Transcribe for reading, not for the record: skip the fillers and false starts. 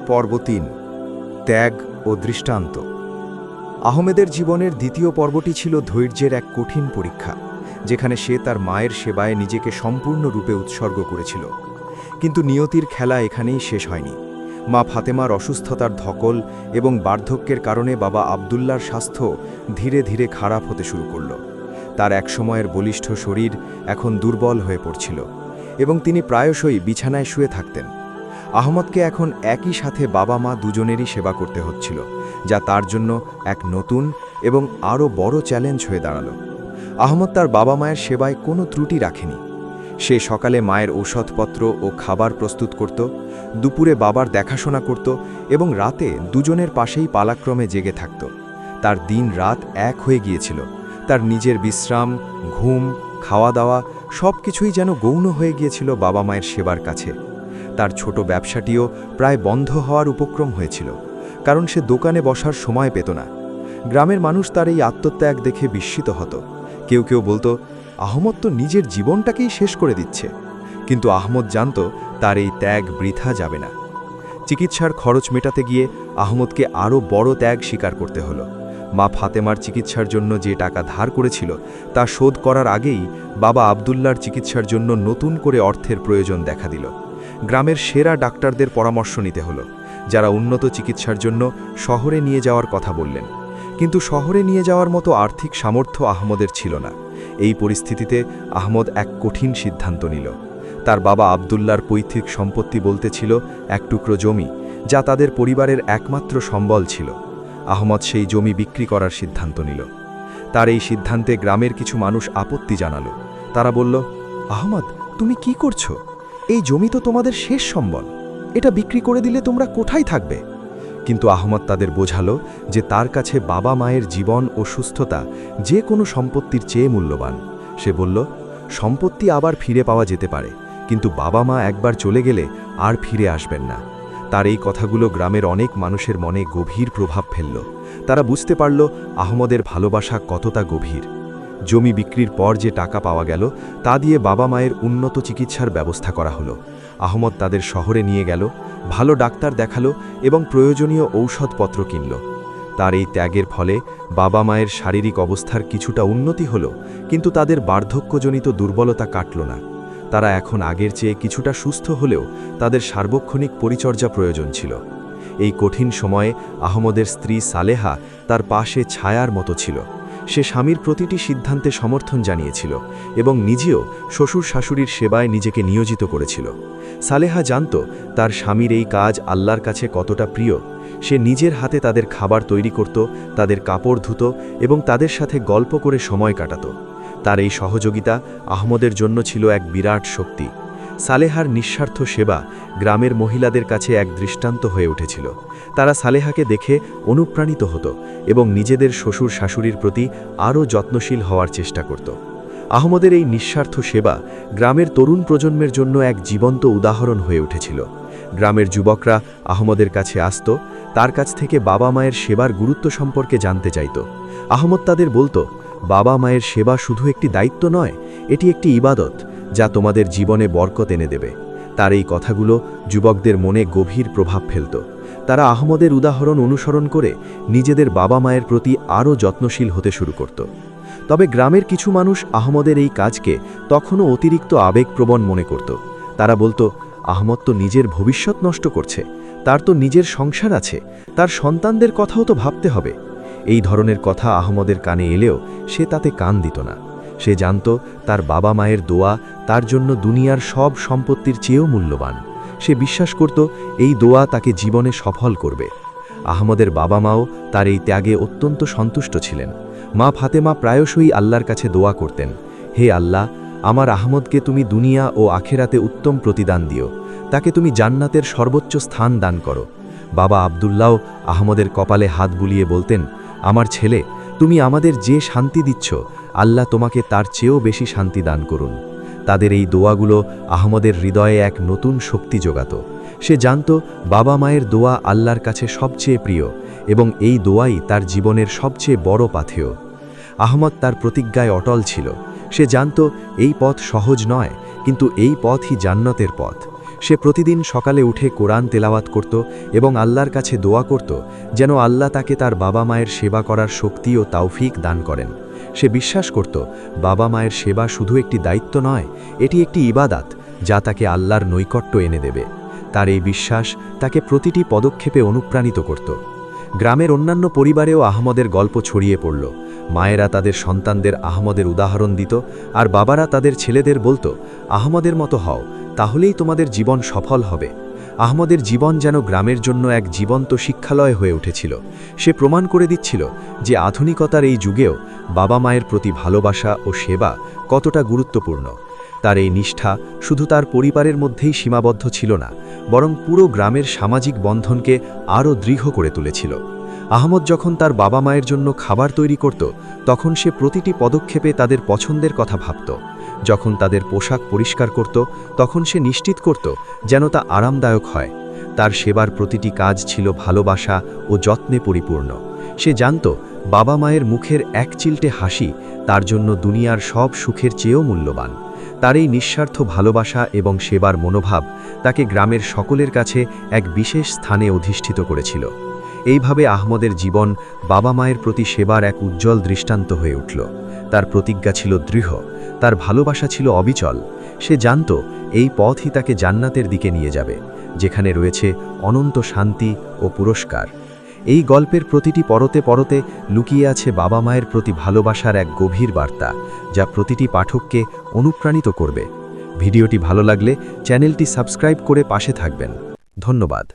পর্ব ৩ ত্যাগ ও দৃষ্টান্ত। আহমেদের জীবনের দ্বিতীয় পর্বটি ছিল ধৈর্যের এক কঠিন পরীক্ষা, যেখানে সে তার মায়ের সেবায় নিজেকে সম্পূর্ণরূপে উৎসর্গ করেছিল। কিন্তু নিয়তির খেলা এখানেই শেষ হয়নি। মা ফাতেমার অসুস্থতার ধকল এবং বার্ধক্যের কারণে বাবা আবদুল্লার স্বাস্থ্য ধীরে ধীরে খারাপ হতে শুরু করল। তার একসময়ের বলিষ্ঠ শরীর এখন দুর্বল হয়ে পড়ছিল এবং তিনি প্রায়শই বিছানায় শুয়ে থাকতেন। আহমদকে এখন একই সাথে বাবা মা দুজনেরই সেবা করতে হচ্ছিল, যা তার জন্য এক নতুন এবং আরও বড় চ্যালেঞ্জ হয়ে দাঁড়ালো। আহমদ তার বাবা মায়ের সেবায় কোনো ত্রুটি রাখেনি। সে সকালে মায়ের ঔষধপত্র ও খাবার প্রস্তুত করত, দুপুরে বাবার দেখাশোনা করত এবং রাতে দুজনের পাশেই পালাক্রমে জেগে থাকত। তার দিন রাত এক হয়ে গিয়েছিল। তার নিজের বিশ্রাম, ঘুম, খাওয়া দাওয়া সব কিছুই যেন গৌণ হয়ে গিয়েছিল বাবা মায়ের সেবার কাছে। তার ছোট ব্যবসাটিও প্রায় বন্ধ হওয়ার উপক্রম হয়েছিল, কারণ সে দোকানে বসার সময় পেত না। গ্রামের মানুষ তার এই আত্মত্যাগ দেখে বিস্মিত হতো। কেউ কেউ বলতো, আহমদ তো নিজের জীবনটাকেই শেষ করে দিচ্ছে। কিন্তু আহমদ জানত তার এই ত্যাগ বৃথা যাবে না। চিকিৎসার খরচ মেটাতে গিয়ে আহমদকে আরও বড় ত্যাগ স্বীকার করতে হলো। মা ফাতেমার চিকিৎসার জন্য যে টাকা ধার করেছিল তা শোধ করার আগেই বাবা আবদুল্লার চিকিৎসার জন্য নতুন করে অর্থের প্রয়োজন দেখা দিল। গ্রামের সেরা ডাক্তারদের পরামর্শ নিতে হলো, যারা উন্নত চিকিৎসার জন্য শহরে নিয়ে যাওয়ার কথা বললেন। কিন্তু শহরে নিয়ে যাওয়ার মতো আর্থিক সামর্থ্য আহমদের ছিল না। এই পরিস্থিতিতে আহমদ এক কঠিন সিদ্ধান্ত নিল। তার বাবা আবদুল্লার পৈতৃক সম্পত্তি বলতে ছিল এক টুকরো জমি, যা তাদের পরিবারের একমাত্র সম্বল ছিল। আহমদ সেই জমি বিক্রি করার সিদ্ধান্ত নিল। তার এই সিদ্ধান্তে গ্রামের কিছু মানুষ আপত্তি জানালো। তারা বলল, আহমদ, তুমি কি করছো? এই জমি তো তোমাদের শেষ সম্বল। এটা বিক্রি করে দিলে তোমরা কোথায় থাকবে? কিন্তু আহমদ তাদের বোঝালো যে তার কাছে বাবা মায়ের জীবন ও সুস্থতা যে কোনো সম্পত্তির চেয়ে মূল্যবান। সে বলল, সম্পত্তি আবার ফিরে পাওয়া যেতে পারে, কিন্তু বাবা মা একবার চলে গেলে আর ফিরে আসবেন না। তার এই কথাগুলো গ্রামের অনেক মানুষের মনে গভীর প্রভাব ফেলল। তারা বুঝতে পারল আহমদের ভালোবাসা কতটা গভীর। জমি বিক্রির পর যে টাকা পাওয়া গেল তা দিয়ে বাবা মায়ের উন্নত চিকিৎসার ব্যবস্থা করা হলো। আহমদ তাদের শহরে নিয়ে গেল, ভালো ডাক্তার দেখালো এবং প্রয়োজনীয় ঔষধপত্র কিনল। তার এই ত্যাগের ফলে বাবা মায়ের শারীরিক অবস্থার কিছুটা উন্নতি হলো, কিন্তু তাদের বার্ধক্যজনিত দুর্বলতা কাটল না। তারা এখন আগের চেয়ে কিছুটা সুস্থ হলেও তাদের সার্বক্ষণিক পরিচর্যা প্রয়োজন ছিল। এই কঠিন সময়ে আহমদের স্ত্রী সালেহা তার পাশে ছায়ার মতো ছিল। সে স্বামীর প্রতিটি সিদ্ধান্তে সমর্থন জানিয়েছিল এবং নিজেও শ্বশুর শাশুড়ির সেবায় নিজেকে নিয়োজিত করেছিল। সালেহা জানত তার স্বামীর এই কাজ আল্লাহর কাছে কতটা প্রিয়। সে নিজের হাতে তাদের খাবার তৈরি করত, তাদের কাপড় ধুত এবং তাদের সাথে গল্প করে সময় কাটাত। তার এই সহযোগিতা আহমদের জন্য ছিল এক বিরাট শক্তি। সালেহার নিঃস্বার্থ সেবা গ্রামের মহিলাদের কাছে এক দৃষ্টান্ত হয়ে উঠেছিল। তারা সালেহাকে দেখে অনুপ্রাণিত হতো এবং নিজেদের শ্বশুর শাশুড়ির প্রতি আরও যত্নশীল হওয়ার চেষ্টা করত। আহমদের এই নিঃস্বার্থ সেবা গ্রামের তরুণ প্রজন্মের জন্য এক জীবন্ত উদাহরণ হয়ে উঠেছিল। গ্রামের যুবকরা আহমদের কাছে আসত, তার কাছ থেকে বাবা মায়ের সেবার গুরুত্ব সম্পর্কে জানতে চাইত। আহমদ তাদের বলতো, বাবা মায়ের সেবা শুধু একটি দায়িত্ব নয়, এটি একটি ইবাদত, যা তোমাদের জীবনে বরকত এনে দেবে। তার এই কথাগুলো যুবকদের মনে গভীর প্রভাব ফেলত। তারা আহমদের উদাহরণ অনুসরণ করে নিজেদের বাবা মায়ের প্রতি আরও যত্নশীল হতে শুরু করত। তবে গ্রামের কিছু মানুষ আহমদের এই কাজকে তখনও অতিরিক্ত আবেগপ্রবণ মনে করত। তারা বলতো, আহমদ তো নিজের ভবিষ্যৎ নষ্ট করছে, তার তো নিজের সংসার আছে, তার সন্তানদের কথাও তো ভাবতে হবে। এই ধরনের কথা আহমদের কানে এলেও সে তাতে কান দিত না। সে জানত তার বাবা মায়ের দোয়া তার জন্য দুনিয়ার সব সম্পত্তির চেয়েও মূল্যবান। সে বিশ্বাস করত এই দোয়া তাকে জীবনে সফল করবে। আহমদের বাবা মাও তার এই ত্যাগে অত্যন্ত সন্তুষ্ট ছিলেন। মা ফাতেমা প্রায়শই আল্লাহর কাছে দোয়া করতেন, হে আল্লাহ, আমার আহমদকে তুমি দুনিয়া ও আখেরাতে উত্তম প্রতিদান দিও, তাকে তুমি জান্নাতের সর্বোচ্চ স্থান দান করো। বাবা আবদুল্লাহ আহমদের কপালে হাত বুলিয়ে বলতেন, আমার ছেলে, তুমি আমাদের যে শান্তি দিচ্ছ, আল্লাহ তোমাকে তার চেয়েও বেশি শান্তি দান করুন। তাদের এই দোয়াগুলো আহমদের হৃদয়ে এক নতুন শক্তি যোগাত। সে জানত বাবা মায়ের দোয়া আল্লাহর কাছে সবচেয়ে প্রিয় এবং এই দোয়াই তার জীবনের সবচেয়ে বড় পাথেয়। আহমদ তার প্রতিজ্ঞায় অটল ছিল। সে জানত এই পথ সহজ নয়, কিন্তু এই পথই জান্নাতের পথ। সে প্রতিদিন সকালে উঠে কোরআন তেলাওয়াত করত এবং আল্লাহর কাছে দোয়া করত যেন আল্লাহ তাকে তার বাবা মায়ের সেবা করার শক্তি ও তাওফিক দান করেন। সে বিশ্বাস করত বাবা মায়ের সেবা শুধু একটি দায়িত্ব নয়, এটি একটি ইবাদাত যা তাকে আল্লাহর নৈকট্য এনে দেবে। তার এই বিশ্বাস তাকে প্রতিটি পদক্ষেপে অনুপ্রাণিত করত। গ্রামের অন্যান্য পরিবারেও আহমদের গল্প ছড়িয়ে পড়ল। মায়েরা তাদের সন্তানদের আহমদের উদাহরণ দিত, আর বাবারা তাদের ছেলেদের বলতো, আহমদের মতো হও, তাহলেই তোমাদের জীবন সফল হবে। আহমদের জীবন যেন গ্রামের জন্য এক জীবন্ত শিক্ষালয় হয়ে উঠেছিল। সে প্রমাণ করে দিচ্ছিল যে আধুনিকতার এই যুগেও বাবা মায়ের প্রতি ভালোবাসা ও সেবা কতটা গুরুত্বপূর্ণ। তার এই নিষ্ঠা শুধু তার পরিবারের মধ্যেই সীমাবদ্ধ ছিল না, বরং পুরো গ্রামের সামাজিক বন্ধনকে আরও দৃঢ় করে তুলেছিল। আহমদ যখন তার বাবা মায়ের জন্য খাবার তৈরি করত, তখন সে প্রতিটি পদক্ষেপে তাদের পছন্দের কথা ভাবত। যখন তাদের পোশাক পরিষ্কার করত, তখন সে নিশ্চিত করত যেন তা আরামদায়ক হয়। তার সেবার প্রতিটি কাজ ছিল ভালোবাসা ও যত্নে পরিপূর্ণ। সে জানত বাবা মায়ের মুখের এক চিলটে হাসি তার জন্য দুনিয়ার সব সুখের চেয়েও মূল্যবান। তার এই নিঃস্বার্থ ভালোবাসা এবং সেবার মনোভাব তাকে গ্রামের সকলের কাছে এক বিশেষ স্থানে অধিষ্ঠিত করেছিল। এইভাবে আহমদের জীবন বাবা মায়ের প্রতি সেবার এক উজ্জ্বল দৃষ্টান্ত হয়ে উঠল। তার প্রতিজ্ঞা ছিল দৃঢ়, তার ভালোবাসা ছিল অবিচল। সে জানত এই পথই তাকে জান্নাতের দিকে নিয়ে যাবে, যেখানে রয়েছে অনন্ত শান্তি ও পুরস্কার। এই গল্পের প্রতিটি পরতে পরতে লুকিয়ে আছে বাবা মায়ের প্রতি ভালোবাসার এক গভীর বার্তা, যা প্রতিটি পাঠককে অনুপ্রাণিত করবে। ভিডিওটি ভালো লাগলে চ্যানেলটি সাবস্ক্রাইব করে পাশে থাকবেন। ধন্যবাদ।